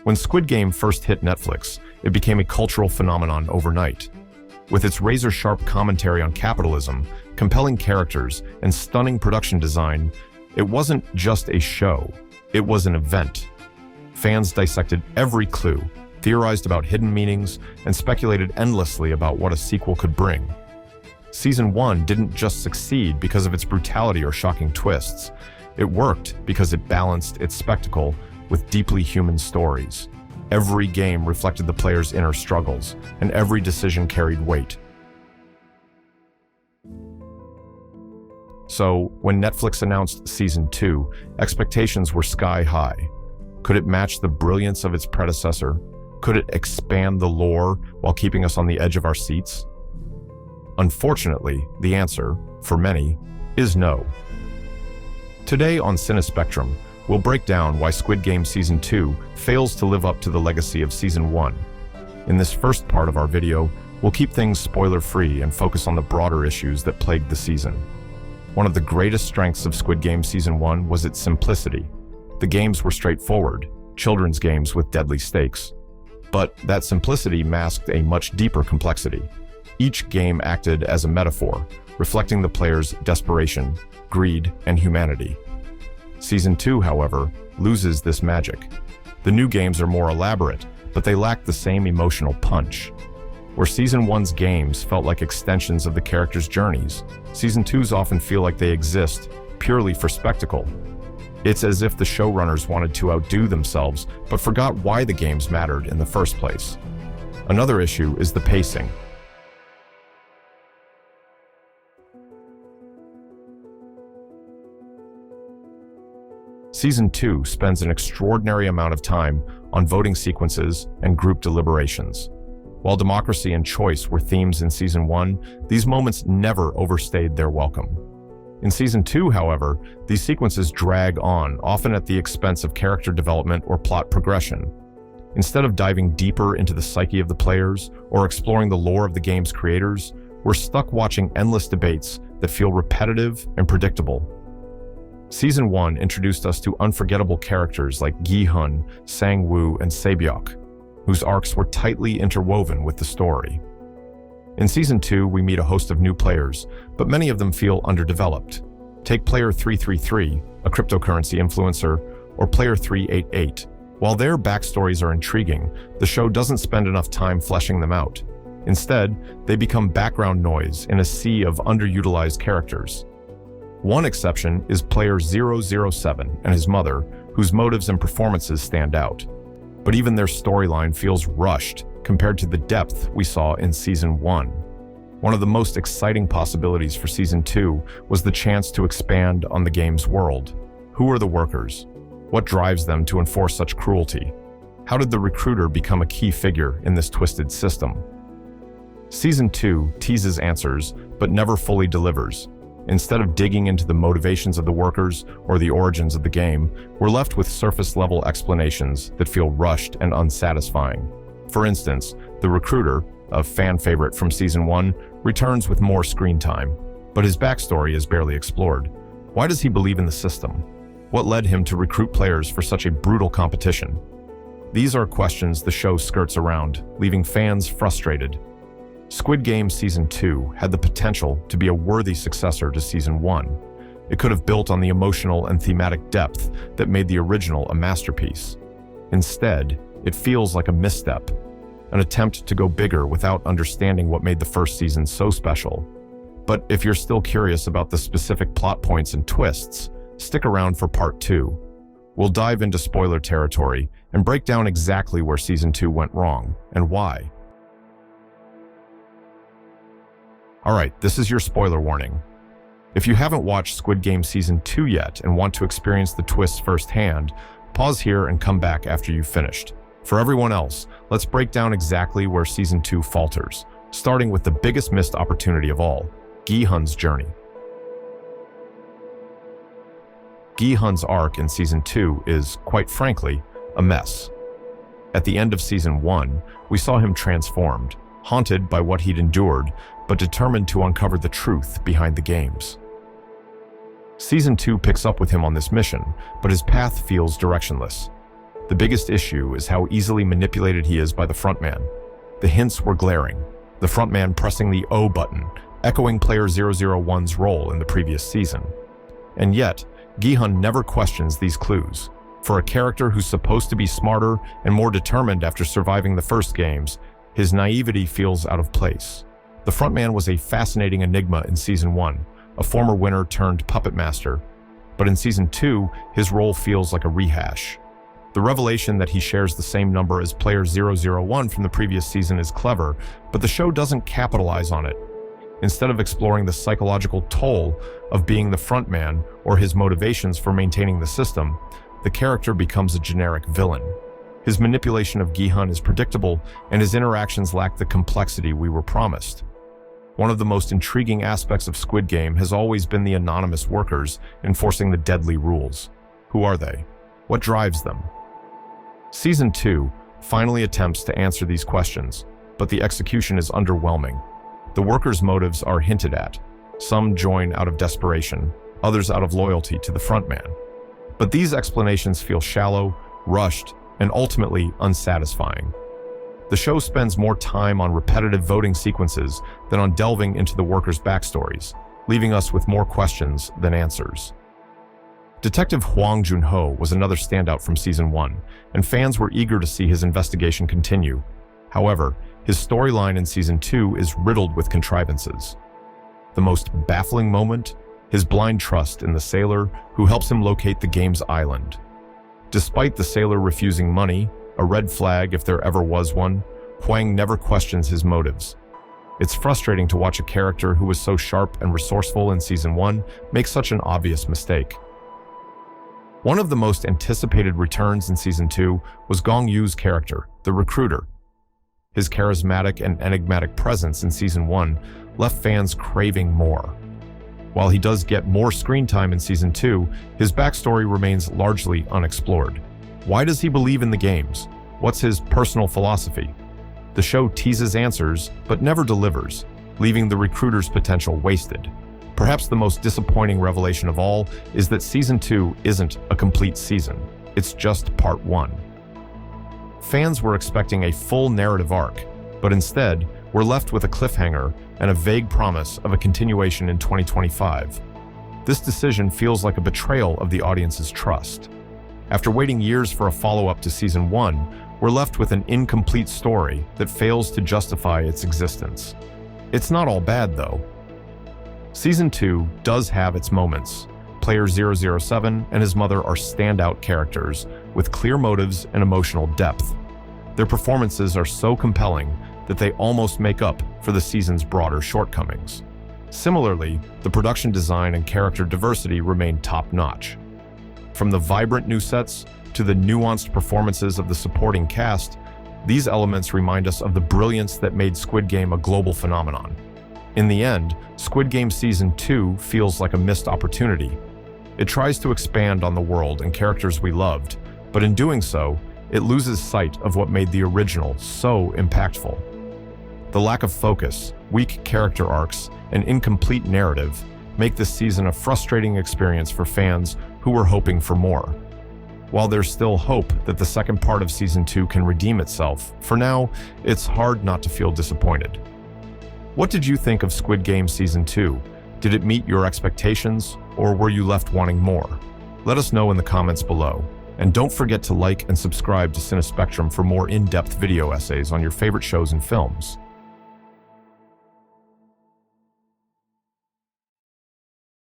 When Squid Game first hit Netflix, it became a cultural phenomenon overnight. With its razor-sharp commentary on capitalism, compelling characters, and stunning production design, it wasn't just a show, it was an event. Fans dissected every clue, theorized about hidden meanings, and speculated endlessly about what a sequel could bring. Season 1 didn't just succeed because of its brutality or shocking twists. It worked because it balanced its spectacle with deeply human stories. Every game reflected the player's inner struggles, and every decision carried weight. So, when Netflix announced Season 2, expectations were sky high. Could it match the brilliance of its predecessor? Could it expand the lore while keeping us on the edge of our seats? Unfortunately, the answer, for many, is no. Today on CineSpectrum, we'll break down why Squid Game Season 2 fails to live up to the legacy of Season 1. In this first part of our video, we'll keep things spoiler-free and focus on the broader issues that plagued the season. One of the greatest strengths of Squid Game Season 1 was its simplicity. The games were straightforward, children's games with deadly stakes. But that simplicity masked a much deeper complexity. Each game acted as a metaphor, reflecting the player's desperation, greed, and humanity. Season 2, however, loses this magic. The new games are more elaborate, but they lack the same emotional punch. Where Season 1's games felt like extensions of the characters' journeys, Season 2's often feel like they exist purely for spectacle. It's as if the showrunners wanted to outdo themselves, but forgot why the games mattered in the first place. Another issue is the pacing. Season 2 spends an extraordinary amount of time on voting sequences and group deliberations. While democracy and choice were themes in Season 1, these moments never overstayed their welcome. In Season 2, however, these sequences drag on, often at the expense of character development or plot progression. Instead of diving deeper into the psyche of the players or exploring the lore of the game's creators, we're stuck watching endless debates that feel repetitive and predictable. Season 1 introduced us to unforgettable characters like Gi-Hun, Sang-woo, and Sae-byuk, whose arcs were tightly interwoven with the story. In Season 2, we meet a host of new players, but many of them feel underdeveloped. Take Player 333, a cryptocurrency influencer, or Player 388. While their backstories are intriguing, the show doesn't spend enough time fleshing them out. Instead, they become background noise in a sea of underutilized characters. One exception is Player 007 and his mother, whose motives and performances stand out. But even their storyline feels rushed compared to the depth we saw in Season 1. One of the most exciting possibilities for Season 2 was the chance to expand on the game's world. Who are the workers? What drives them to enforce such cruelty? How did the recruiter become a key figure in this twisted system? Season 2 teases answers, but never fully delivers. Instead of digging into the motivations of the workers or the origins of the game, we're left with surface-level explanations that feel rushed and unsatisfying. For instance, the recruiter, a fan favorite from Season 1, returns with more screen time, but his backstory is barely explored. Why does he believe in the system? What led him to recruit players for such a brutal competition? These are questions the show skirts around, leaving fans frustrated. Squid Game Season 2 had the potential to be a worthy successor to Season 1. It could have built on the emotional and thematic depth that made the original a masterpiece. Instead, it feels like a misstep, an attempt to go bigger without understanding what made the first season so special. But if you're still curious about the specific plot points and twists, stick around for Part 2. We'll dive into spoiler territory and break down exactly where Season 2 went wrong and why. Alright, this is your spoiler warning. If you haven't watched Squid Game Season 2 yet and want to experience the twists firsthand, pause here and come back after you've finished. For everyone else, let's break down exactly where Season 2 falters, starting with the biggest missed opportunity of all, Gi-Hun's journey. Gi-Hun's arc in Season 2 is, quite frankly, a mess. At the end of Season 1, we saw him transformed, haunted by what he'd endured, but determined to uncover the truth behind the games. Season 2 picks up with him on this mission, but his path feels directionless. The biggest issue is how easily manipulated he is by the frontman. The hints were glaring. The frontman pressing the O button, echoing player 001's role in the previous season. And yet, Gi-Hun never questions these clues. For a character who's supposed to be smarter and more determined after surviving the first games, his naivety feels out of place. The frontman was a fascinating enigma in Season 1, a former winner turned puppet master. But in Season 2, his role feels like a rehash. The revelation that he shares the same number as player 001 from the previous season is clever, but the show doesn't capitalize on it. Instead of exploring the psychological toll of being the frontman or his motivations for maintaining the system, the character becomes a generic villain. His manipulation of Gi-Hun is predictable, and his interactions lack the complexity we were promised. One of the most intriguing aspects of Squid Game has always been the anonymous workers enforcing the deadly rules. Who are they? What drives them? Season 2 finally attempts to answer these questions, but the execution is underwhelming. The workers' motives are hinted at. Some join out of desperation, others out of loyalty to the frontman. But these explanations feel shallow, rushed, and ultimately unsatisfying. The show spends more time on repetitive voting sequences than on delving into the workers' backstories, leaving us with more questions than answers. Detective Hwang Joon-ho was another standout from Season 1, and fans were eager to see his investigation continue. However, his storyline in Season 2 is riddled with contrivances. The most baffling moment? His blind trust in the sailor who helps him locate the game's island. Despite the sailor refusing money, a red flag if there ever was one, Hwang never questions his motives. It's frustrating to watch a character who was so sharp and resourceful in Season 1 make such an obvious mistake. One of the most anticipated returns in Season 2 was Gong Yu's character, the recruiter. His charismatic and enigmatic presence in Season 1 left fans craving more. While he does get more screen time in Season 2, his backstory remains largely unexplored. Why does he believe in the games? What's his personal philosophy? The show teases answers, but never delivers, leaving the recruiter's potential wasted. Perhaps the most disappointing revelation of all is that Season 2 isn't a complete season. It's just Part 1. Fans were expecting a full narrative arc, but instead, we're left with a cliffhanger and a vague promise of a continuation in 2025. This decision feels like a betrayal of the audience's trust. After waiting years for a follow-up to Season 1, we're left with an incomplete story that fails to justify its existence. It's not all bad, though. Season 2 does have its moments. Player 007 and his mother are standout characters with clear motives and emotional depth. Their performances are so compelling that they almost make up for the season's broader shortcomings. Similarly, the production design and character diversity remain top-notch. From the vibrant new sets to the nuanced performances of the supporting cast, these elements remind us of the brilliance that made Squid Game a global phenomenon. In the end, Squid Game Season 2 feels like a missed opportunity. It tries to expand on the world and characters we loved, but in doing so, it loses sight of what made the original so impactful. The lack of focus, weak character arcs, and incomplete narrative make this season a frustrating experience for fans who were hoping for more. While there's still hope that the second part of Season 2 can redeem itself, for now, it's hard not to feel disappointed. What did you think of Squid Game Season 2? Did it meet your expectations, or were you left wanting more? Let us know in the comments below. And don't forget to like and subscribe to CineSpectrum for more in-depth video essays on your favorite shows and films.